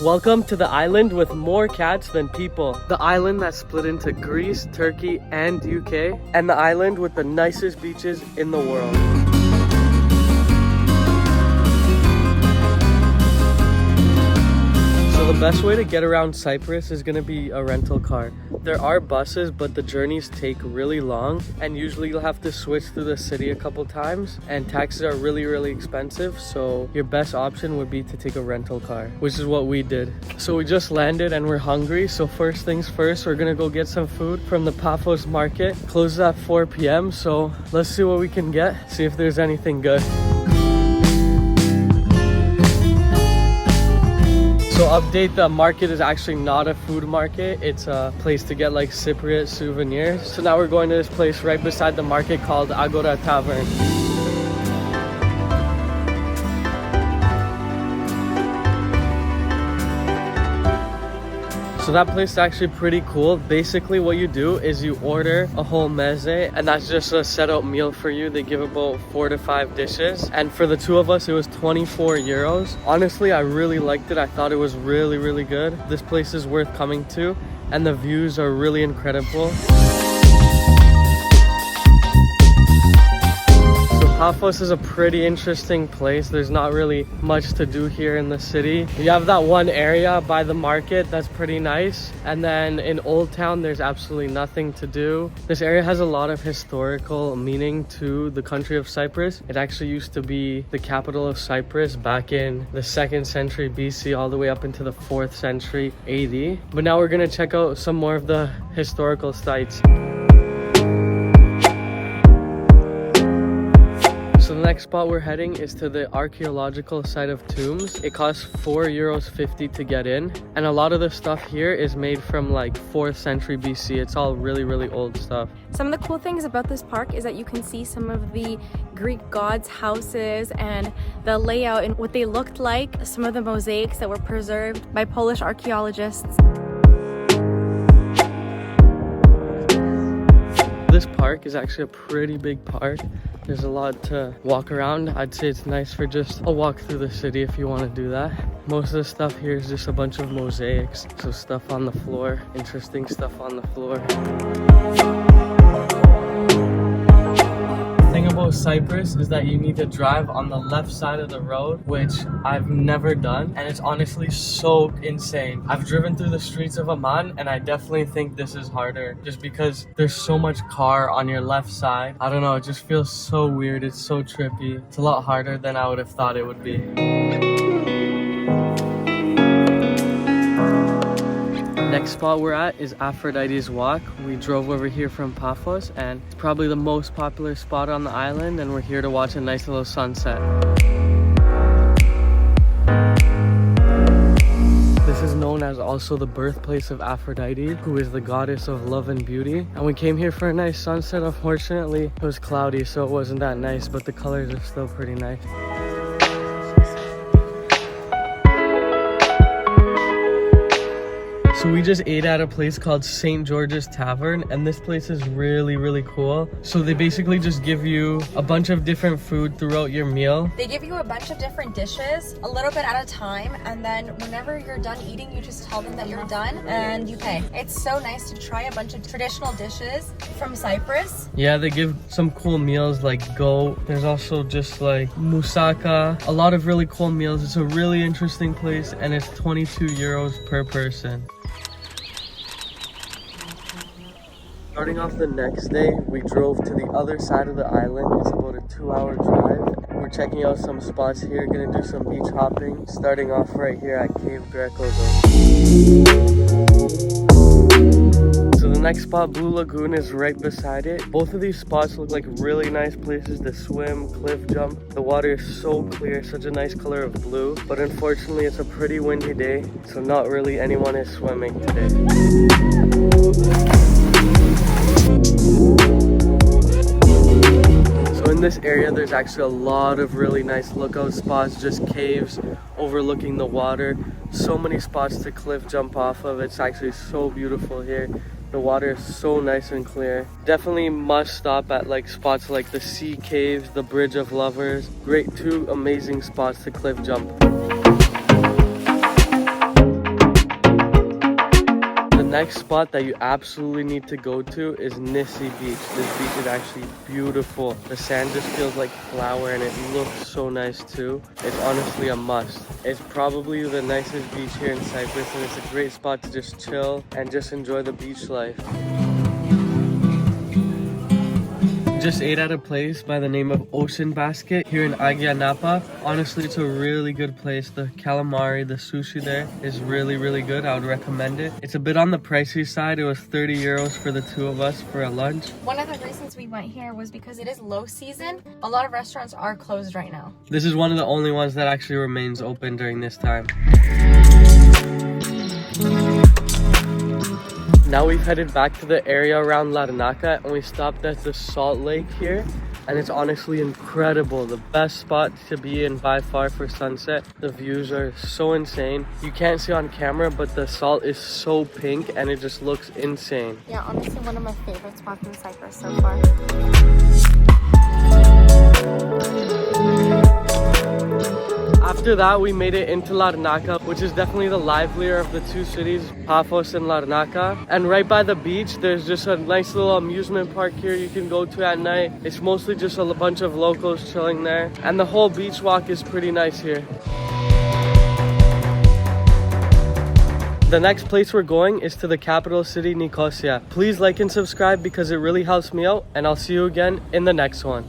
Welcome to the island with more cats than people. The island that's split into Greece, Turkey, and UK, and the island with the nicest beaches in the world. So the best way to get around Cyprus is going to be a rental car. There are buses, but the journeys take really long, and usually you'll have to switch through the city a couple times, and taxis are really expensive, so your best option would be to take a rental car, which is what we did. So we just landed and we're hungry, so first things first, we're gonna go get some food from the Paphos market. Closes at 4 p.m, so let's see what we can get, see if there's anything good. So update, the market is actually not a food market. It's a place to get like Cypriot souvenirs. So now we're going to this place right beside the market called Agora Tavern. So that place is actually pretty cool. Basically what you do is you order a whole meze, and that's just a set out meal for you. They give about 4 to 5 dishes, and for the two of us it was 24 euros. Honestly, I really liked it. I thought it was really good. This place is worth coming to, and the views are really incredible. Paphos is a pretty interesting place. There's not really much to do here in the city. You have that one area by the market that's pretty nice, and then in Old Town there's absolutely nothing to do. This area has a lot of historical meaning to the country of Cyprus. It actually used to be the capital of Cyprus back in the 2nd century BC all the way up into the 4th century AD. But now we're gonna check out some more of the historical sites. So the next spot we're heading is to the archaeological site of tombs. It costs €4.50 to get in, and a lot of the stuff here is made from like 4th century BC. It's all really old stuff. Some of the cool things about this park is that you can see some of the Greek gods' houses and the layout and what they looked like, some of the mosaics that were preserved by Polish archaeologists. This park is actually a pretty big park. There's a lot to walk around. I'd say it's nice for just a walk through the city if you want to do that. Most of the stuff here is just a bunch of mosaics. So stuff on the floor, interesting stuff on the floor. The thing about Cyprus is that you need to drive on the left side of the road, which I've never done, and it's honestly so insane. I've driven through the streets of Amman, and I definitely think this is harder just because there's so much car on your left side. I don't know, it just feels so weird. It's so trippy. It's a lot harder than I would have thought it would be. Next spot we're at is Aphrodite's Walk. We drove over here from Paphos, and it's probably the most popular spot on the island, and we're here to watch a nice little sunset. This is known as also the birthplace of Aphrodite, who is the goddess of love and beauty. And we came here for a nice sunset. Unfortunately, it was cloudy, so it wasn't that nice, but the colors are still pretty nice. So we just ate at a place called St. George's Tavern, and this place is really cool. So they basically just give you a bunch of different food throughout your meal. They give you a bunch of different dishes, a little bit at a time, and then whenever you're done eating, you just tell them that you're done and you pay. It's so nice to try a bunch of traditional dishes from Cyprus. Yeah, they give some cool meals like goat. There's also just like moussaka, a lot of really cool meals. It's a really interesting place, and it's 22 euros per person. Starting off the next day, we drove to the other side of the island. It's about a 2-hour drive. We're checking out some spots here, gonna do some beach hopping, starting off right here at Cave Greco. So the next spot, Blue Lagoon, is right beside it. Both of these spots look like really nice places to swim, cliff jump. The water is so clear, such a nice color of blue, but unfortunately it's a pretty windy day, so not really anyone is swimming today. So in this area there's actually a lot of really nice lookout spots, just caves overlooking the water. So many spots to cliff jump off of. It's actually so beautiful here. The water is so nice and clear. Definitely must stop at like spots like the Sea Caves, the Bridge of Lovers. Great, two amazing spots to cliff jump. next spot that you absolutely need to go to is Nissi Beach. This beach is actually beautiful. The sand just feels like flour and it looks so nice too. It's honestly a must. It's probably the nicest beach here in Cyprus, and it's a great spot to just chill and just enjoy the beach life. Just ate at a place by the name of Ocean Basket here in Agia Napa. Honestly, it's a really good place. The calamari, the sushi there is really, really good. I would recommend it. It's a bit on the pricey side. It was 30 euros for the two of us for a lunch. One of the reasons we went here was because it is low season. A lot of restaurants are closed right now. This is one of the only ones that actually remains open during this time. Now we've headed back to the area around Larnaca, and we stopped at the Salt Lake here, and it's honestly incredible. The best spot to be in by far for sunset. The views are so insane. You can't see on camera, but the salt is so pink and it just looks insane. Yeah, honestly one of my favorite spots in Cyprus so far. After that, we made it into Larnaca, which is definitely the livelier of the two cities, Paphos and Larnaca. And right by the beach, there's just a nice little amusement park here you can go to at night. It's mostly just a bunch of locals chilling there. And the whole beach walk is pretty nice here. The next place we're going is to the capital city, Nicosia. Please like and subscribe because it really helps me out, and I'll see you again in the next one.